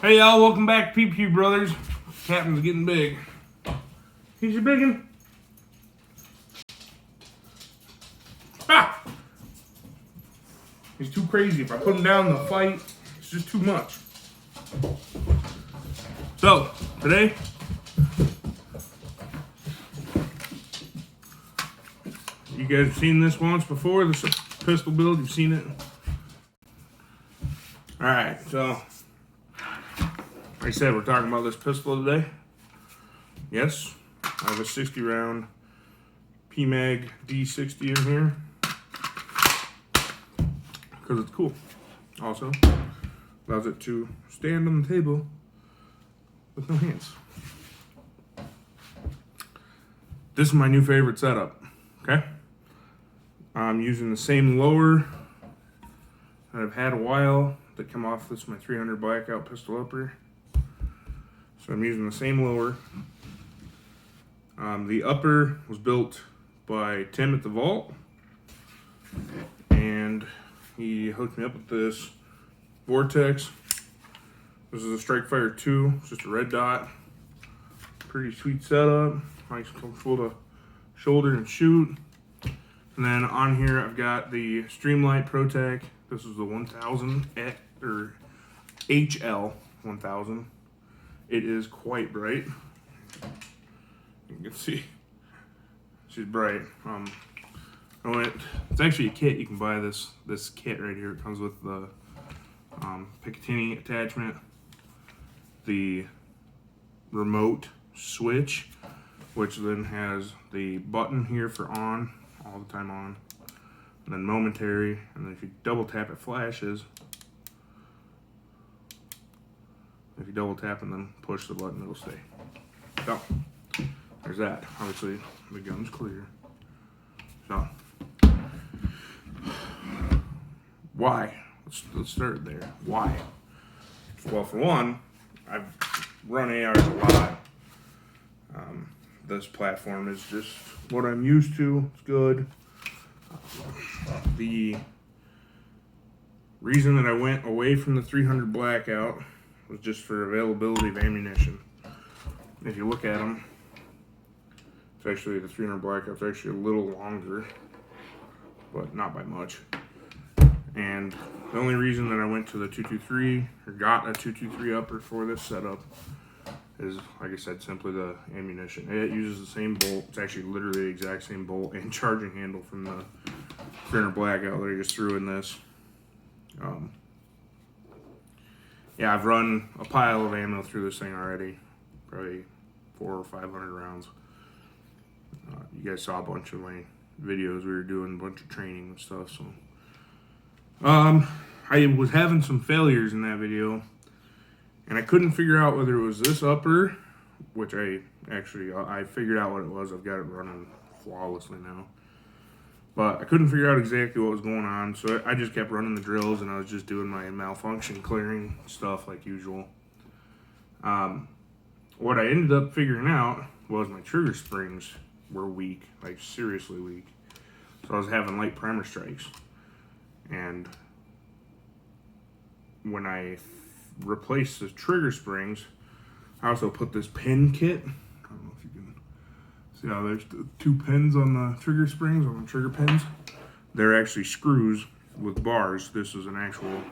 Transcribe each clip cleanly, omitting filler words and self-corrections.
Hey y'all, welcome back to PewPEw Brothers. Captain's getting big. He's your biggin'. Ah! He's too crazy. If I put him down in the fight, it's just too much. So, today, you guys have seen this once before, this pistol build, you've seen it. Alright, so, like I said, we're talking about this pistol today. Yes, I have a 60 round PMag D60 in here because it's cool. Also, allows it to stand on the table with no hands. This is my new favorite setup, okay? I'm using the same lower that I've had a while that come off. This is my 300 blackout pistol upper. So I'm using the same lower. The upper was built by Tim at the Vault, and he hooked me up with this Vortex. This is a Strike Fire 2, it's just a red dot. Pretty sweet setup, nice comfortable to shoulder and shoot. And then on here I've got the Streamlight ProTech. This is the 1000 or HL 1000. It is quite bright. You can see she's bright. It's actually a kit. You can buy this kit right here. It comes with the Picatinny attachment, the remote switch, which then has the button here for on, all the time on, and then momentary, and then if you double tap it flashes. If you double tap and then push the button, it'll stay. So, there's that. Obviously, the gun's clear. So, why? Let's start there. Why? Well, for one, I've run ARs a lot. This platform is just what I'm used to. It's good. The reason that I went away from the 300 blackout was just for availability of ammunition. If you look at them, it's actually, the 300 blackout's actually a little longer, but not by much. And the only reason that I went to the 223 or got a 223 upper for this setup is, like I said, simply the ammunition. It uses the same bolt. It's actually literally the exact same bolt and charging handle from the 300 blackout that I just threw in this. Yeah, I've run a pile of ammo through this thing already, probably 400 or 500 rounds. You guys saw a bunch of my videos. We were doing a bunch of training and stuff. So, I was having some failures in that video, and I couldn't figure out whether it was this upper, which I figured out what it was. I've got it running flawlessly now. But I couldn't figure out exactly what was going on, so I just kept running the drills, and I was just doing my malfunction clearing stuff like usual. What I ended up figuring out was my trigger springs were weak, like seriously weak. So I was having light primer strikes. And when I replaced the trigger springs, I also put this pin kit. I don't know if you can see how there's the two pins on the trigger springs, on the trigger pins. They're actually screws with bars. This is an actual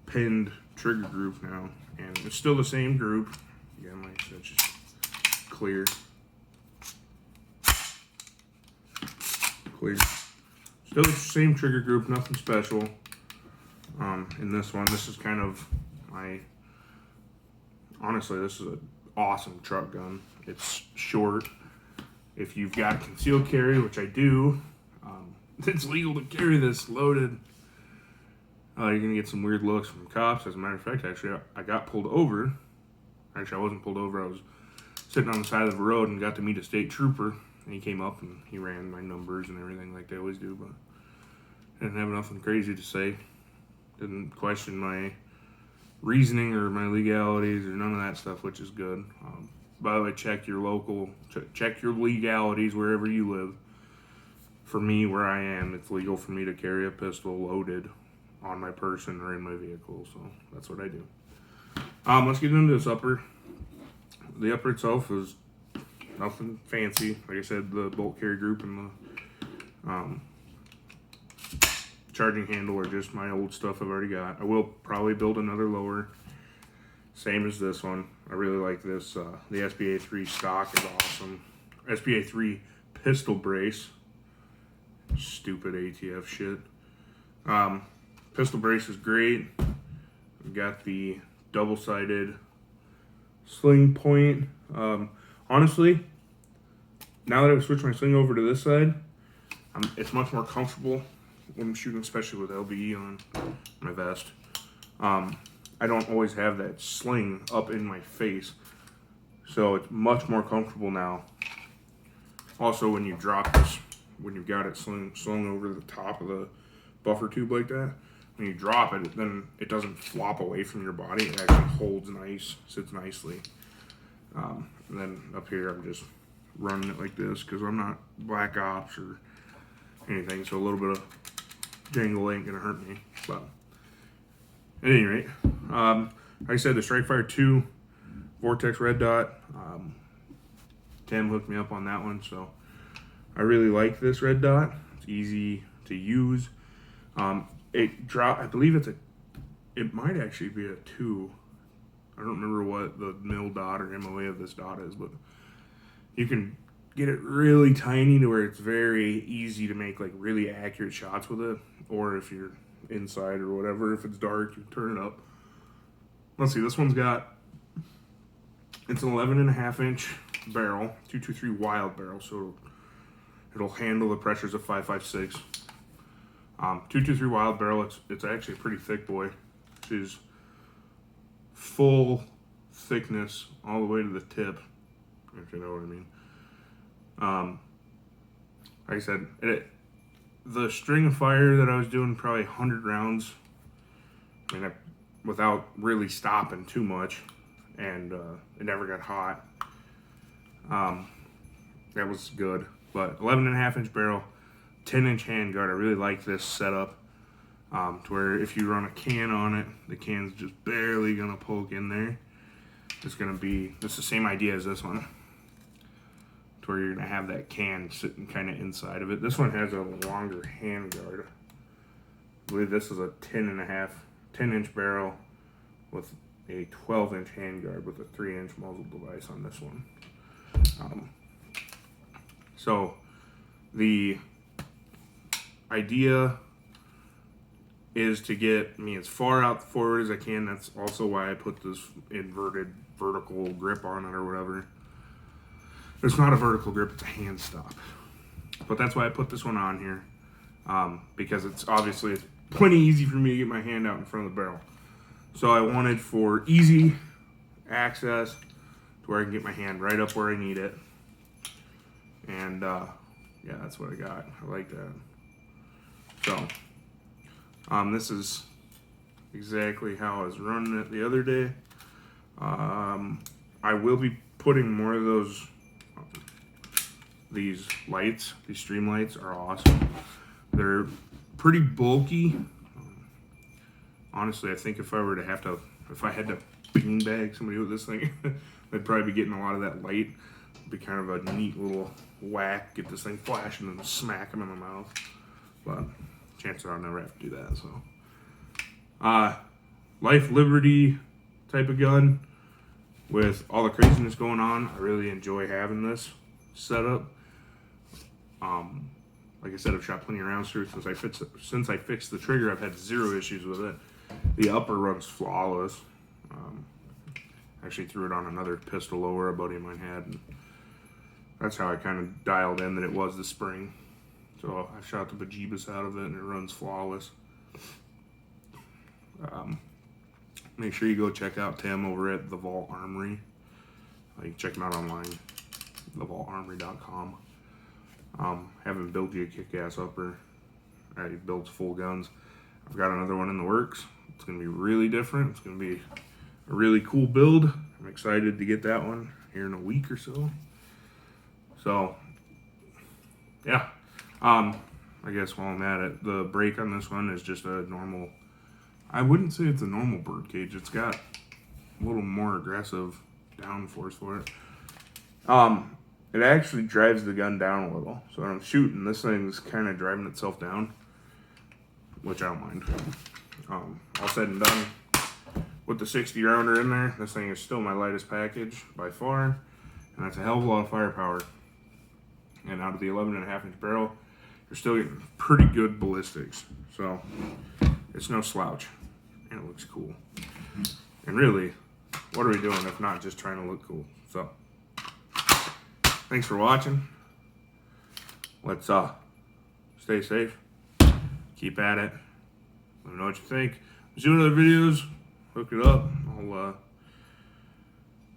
pinned trigger group now. And it's still the same group. Again, like I said, just clear. Clear. Still the same trigger group, nothing special. In this one, this is kind of honestly, this is an awesome truck gun. It's short. If you've got concealed carry, which I do, it's legal to carry this loaded. You're gonna get some weird looks from cops. As a matter of fact, actually, I got pulled over. Actually, I wasn't pulled over. I was sitting on the side of the road and got to meet a state trooper. And he came up and he ran my numbers and everything like they always do, but I didn't have nothing crazy to say. Didn't question my reasoning or my legalities or none of that stuff, which is good. By the way, check your legalities wherever you live. For me, where I am, it's legal for me to carry a pistol loaded on my person or in my vehicle, so that's what I do. Let's get into this upper. The upper itself is nothing fancy. Like I said, the bolt carry group and the charging handle are just my old stuff I've already got. I will probably build another lower, same as this one. I really like this. The SBA3 stock is awesome. SBA3 pistol brace. Stupid ATF shit. Pistol brace is great. We've got the double-sided sling point. Honestly, now that I've switched my sling over to this side, it's much more comfortable when I'm shooting, especially with LBE on my vest. I don't always have that sling up in my face, so it's much more comfortable now. Also, when you drop this, when you've got it slung over the top of the buffer tube like that, when you drop it, then it doesn't flop away from your body. It actually holds nice, sits nicely. And then up here, I'm just running it like this because I'm not Black Ops or anything, so a little bit of jangle ain't gonna hurt me. But at any rate, like I said, the Strikefire 2 Vortex red dot. Tim hooked me up on that one, so I really like this red dot. It's easy to use. I believe it might actually be a 2. I don't remember what the mil dot or MOA of this dot is, but you can get it really tiny to where it's very easy to make like really accurate shots with it. Or if you're inside or whatever, if it's dark, you turn it up. Let's see, this one's got, it's an 11.5-inch barrel, 223 wild barrel, so it'll handle the pressures of 5.56. 223 wild barrel. It's actually a pretty thick boy. She's full thickness all the way to the tip, if you know what I mean. Like I said, the string of fire that I was doing, probably 100 rounds, without really stopping too much, and it never got hot. That was good. But 11.5-inch barrel, 10-inch handguard. I really like this setup, to where if you run a can on it, the can's just barely gonna poke in there. It's the same idea as this one, to where you're gonna have that can sitting kind of inside of it. This one has a longer handguard. I believe this is a 10-inch barrel with a 12-inch handguard with a 3-inch muzzle device on this one. So the idea is to get me as far out forward as I can. That's also why I put this inverted vertical grip on it or whatever. It's not a vertical grip, it's a hand stop. But that's why I put this one on here, because it's plenty easy for me to get my hand out in front of the barrel. So I wanted for easy access to where I can get my hand right up where I need it. And yeah, that's what I got. I like that. So this is exactly how I was running it the other day. I will be putting more of those. These lights, these stream lights, are awesome. They're pretty bulky. Honestly, I think if I had to beanbag somebody with this thing, I'd probably be getting a lot of that light. It'd be kind of a neat little whack, get this thing flashing and smack them in the mouth. But chances are I'll never have to do that. So, Life Liberty type of gun. With all the craziness going on, I really enjoy having this setup. Like I said, I've shot plenty of rounds through since I fixed the trigger. I've had 0 issues with it. The upper runs flawless. Actually threw it on another pistol lower a buddy of mine had, and that's how I kind of dialed in that it was the spring. So I shot the bejeebus out of it, and it runs flawless. Make sure you go check out Tim over at the Vault Armory. You can check him out online, thevaultarmory.com. Have him build you a kick-ass upper. He builds full guns. I've got another one in the works. It's going to be really different. It's going to be a really cool build. I'm excited to get that one here in a week or so. So, yeah. I guess while I'm at it, the brake on this one is just a normal, I wouldn't say it's a normal bird cage. It's got a little more aggressive downforce for it. It actually drives the gun down a little. So when I'm shooting, this thing's kind of driving itself down, which I don't mind. All said and done, with the 60 rounder in there, this thing is still my lightest package by far, and that's a hell of a lot of firepower. And out of the 11.5-inch barrel, you're still getting pretty good ballistics. So it's no slouch, and it looks cool. And really, what are we doing if not just trying to look cool? So thanks for watching. Let's stay safe, keep at it. Let me know what you think. Let's do other videos. Hook it up. I'll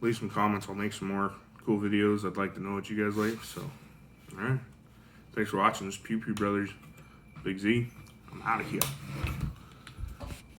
leave some comments. I'll make some more cool videos. I'd like to know what you guys like. So, all right. Thanks for watching. This is PewPEw Brothers. Big Z. I'm out of here.